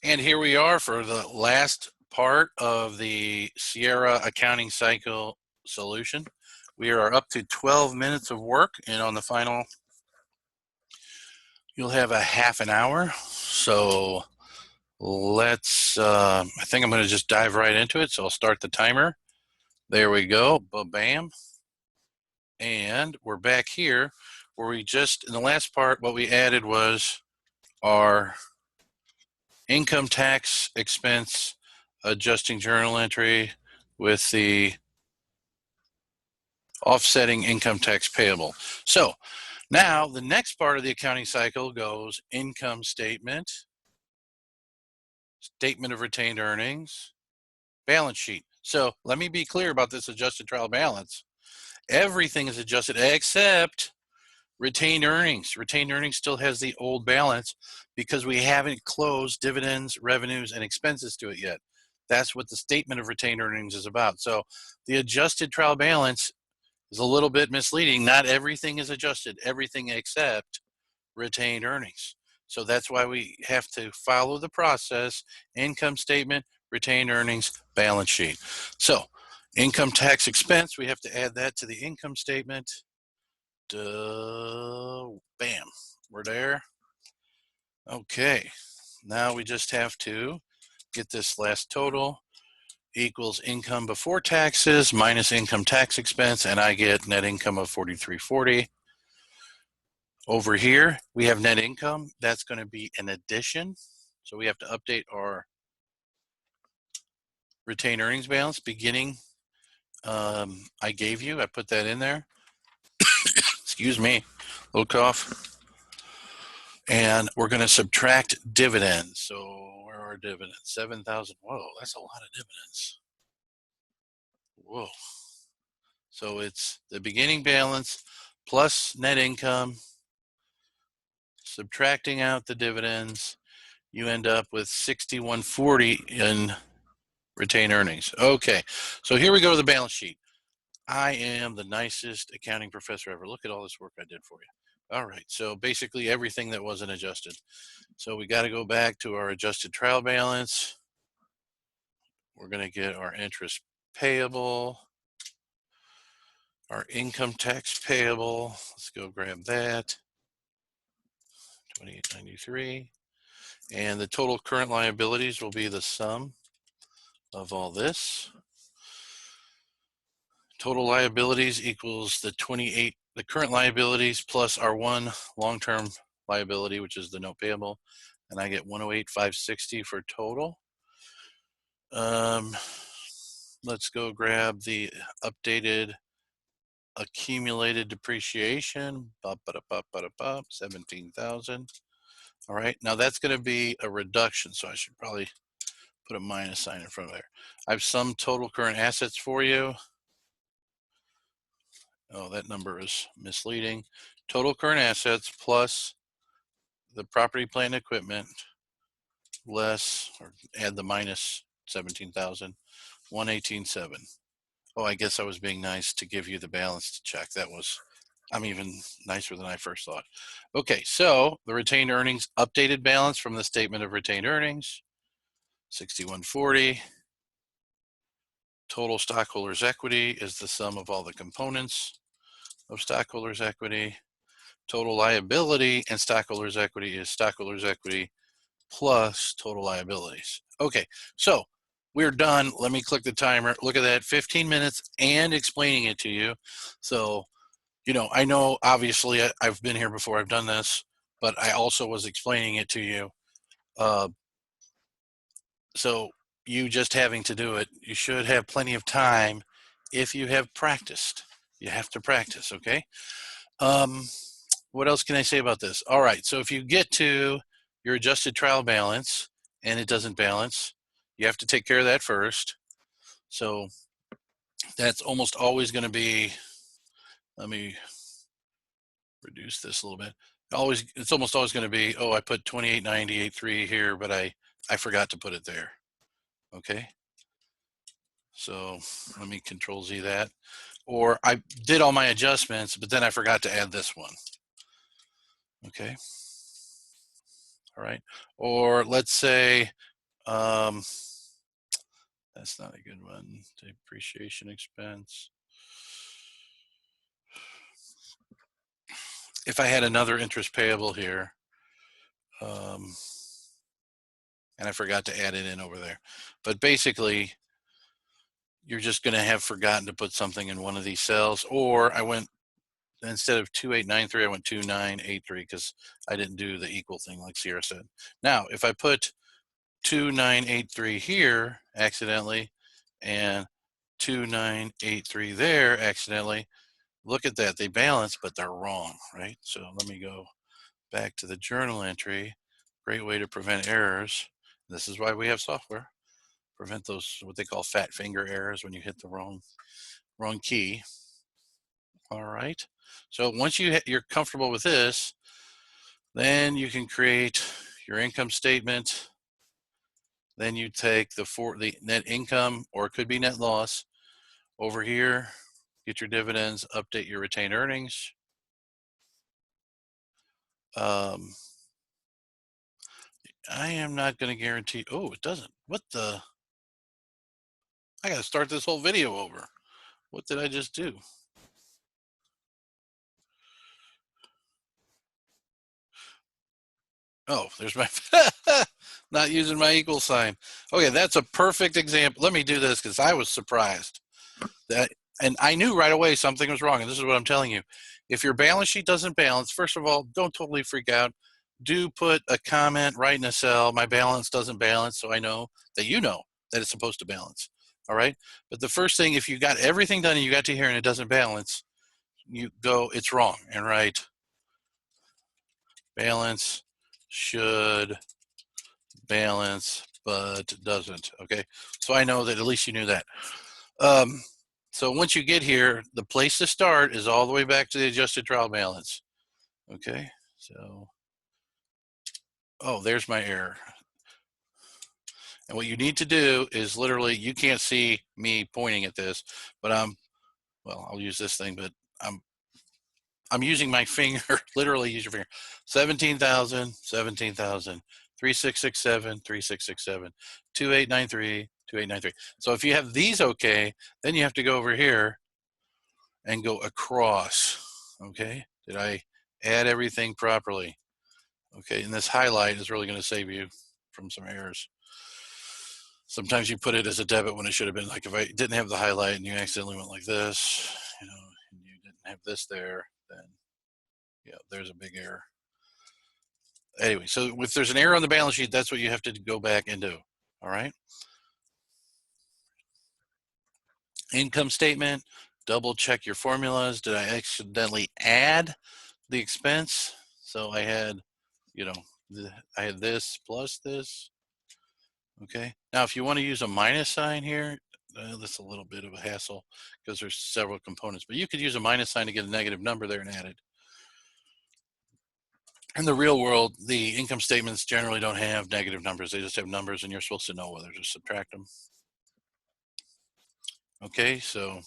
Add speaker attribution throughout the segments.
Speaker 1: And here we are for the last part of the Sierra accounting cycle solution. We are up to 12 minutes of work, and on the final, you'll have a half an hour. So let's, I think I'm going to just dive right into it. So I'll start the timer. There we go, bam. And we're back here where we just, in the last part, what we added was our income tax expense adjusting journal entry with the offsetting income tax payable. So now the next part of the accounting cycle goes income statement, statement of retained earnings, balance sheet. So let me be clear about this adjusted trial balance. Everything is adjusted except retained earnings. Retained earnings still has the old balance because we haven't closed dividends, revenues, and expenses to it yet. That's what the statement of retained earnings is about. So the adjusted trial balance is a little bit misleading. Not everything is adjusted, everything except retained earnings. So that's why we have to follow the process: income statement, retained earnings, balance sheet. So income tax expense, we have to add that to the income statement. Bam, we're there. Okay, now we just have to get this last total equals income before taxes minus income tax expense, and I get net income of $43.40. Over here, we have net income. That's going to be an addition. So we have to update our retained earnings balance beginning. I gave you, I put that in there. Excuse me, little cough. And we're going to subtract dividends. So where are dividends? 7,000. Whoa, that's a lot of dividends. Whoa. So it's the beginning balance plus net income, subtracting out the dividends. You end up with 6140 in retained earnings. Okay, so here we go to the balance sheet. I am the nicest accounting professor ever. Look at all this work I did for you. All right, so basically everything that wasn't adjusted. So we got to go back to our adjusted trial balance. We're going to get our interest payable, our income tax payable. Let's go grab that. 2893. And the total current liabilities will be the sum of all this. Total liabilities equals the current liabilities plus our one long-term liability, which is the note payable, and I get 108,560 for total. Let's go grab the updated accumulated depreciation, 17,000. All right, now that's going to be a reduction, so I should probably put a minus sign in front of there. I've summed total current assets for you. Oh, that number is misleading. Total current assets plus the property, plant, and equipment less, or add the minus 17,000, 118,700. Oh, I guess I was being nice to give you the balance to check. I'm even nicer than I first thought. Okay, so the retained earnings updated balance from the statement of retained earnings, 6140. Total stockholders' equity is the sum of all the components of stockholders' equity. Total liability and stockholders' equity is stockholders' equity plus total liabilities. Okay, so we're done. Let me click the timer. Look at that, 15 minutes and explaining it to you. So, I know obviously I've been here before, I've done this, but I also was explaining it to you. So you just having to do it, you should have plenty of time if you have practiced. You have to practice, okay? What else can I say about this? All right, so if you get to your adjusted trial balance and it doesn't balance, you have to take care of that first. So that's almost always going to be, let me reduce this a little bit. It's almost always going to be, oh, I put 2890.83 here, but I forgot to put it there. Okay. So let me Control Z that. Or I did all my adjustments, but then I forgot to add this one. Okay. All right. Or let's say That's not a good one. Depreciation expense. If I had another interest payable here, and I forgot to add it in over there, but basically you're just going to have forgotten to put something in one of these cells, or I went, instead of 2893, I went 2983 because I didn't do the equal thing like Sierra said. Now, if I put 2983 here accidentally and 2983 there accidentally, look at that, they balance, but they're wrong, right? So let me go back to the journal entry. Great way to prevent errors. This is why we have software. Prevent those, what they call fat finger errors, when you hit the wrong key. All right. So once you're comfortable with this, then you can create your income statement. Then you take the net income, or it could be net loss. Over here, get your dividends, update your retained earnings. I am not going to guarantee. Oh, it doesn't. What the? I got to start this whole video over. What did I just do? Oh, there's my not using my equal sign. Okay, that's a perfect example. Let me do this because I was surprised that, and I knew right away something was wrong. And this is what I'm telling you. If your balance sheet doesn't balance, first of all, don't totally freak out. Do put a comment right in a cell. My balance doesn't balance, so I know that you know that it's supposed to balance. All right. But the first thing, if you got everything done and you got to here and it doesn't balance, you go, it's wrong, and write balance should balance but doesn't. Okay, so I know that at least you knew that. So once you get here, the place to start is all the way back to the adjusted trial balance. Okay, so there's my error. And what you need to do is literally, you can't see me pointing at this, but well, I'll use this thing, but I'm using my finger. Literally use your finger. 17,000, 17,000, 3667, 3667, 2893, 2893. So if you have these okay, then you have to go over here and go across. Okay, did I add everything properly? Okay, and this highlight is really going to save you from some errors. Sometimes you put it as a debit when it should have been, like if I didn't have the highlight and you accidentally went like this, and you didn't have this there, then yeah, there's a big error. Anyway, so if there's an error on the balance sheet, that's what you have to go back and do. All right. Income statement, double check your formulas. Did I accidentally add the expense? So I had, I had this plus this. Okay. Now, if you want to use a minus sign here, that's a little bit of a hassle because there's several components, but you could use a minus sign to get a negative number there and add it. In the real world, the income statements generally don't have negative numbers. They just have numbers, and you're supposed to know whether to subtract them. Okay, so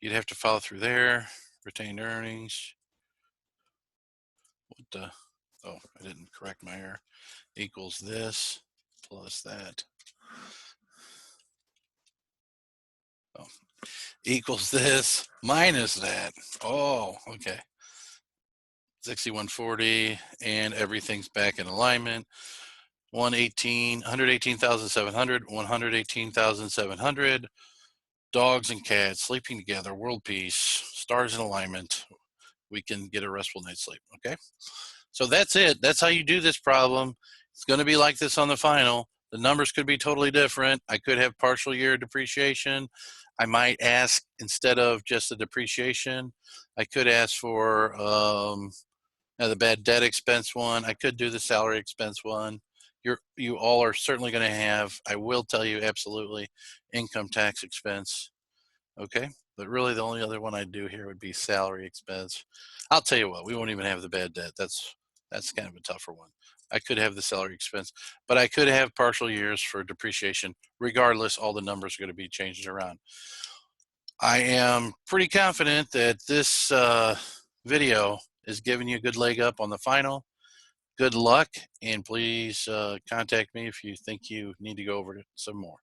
Speaker 1: you'd have to follow through there. Retained earnings. What the? Oh, I didn't correct my error. Equals this plus that. Oh, equals this minus that. Oh, okay. 6140, and everything's back in alignment. 118,700, 118,700. Dogs and cats sleeping together, world peace, stars in alignment. We can get a restful night's sleep. Okay, so that's it. That's how you do this problem. It's going to be like this on the final. The numbers could be totally different. I could have partial year depreciation. I might ask, instead of just the depreciation, I could ask for the bad debt expense one. I could do the salary expense one. You all are certainly going to have, I will tell you absolutely, income tax expense. Okay, but really the only other one I'd do here would be salary expense. I'll tell you what, we won't even have the bad debt. That's kind of a tougher one. I could have the salary expense, but I could have partial years for depreciation. Regardless, all the numbers are going to be changed around. I am pretty confident that this video is giving you a good leg up on the final. Good luck, and please contact me if you think you need to go over it some more.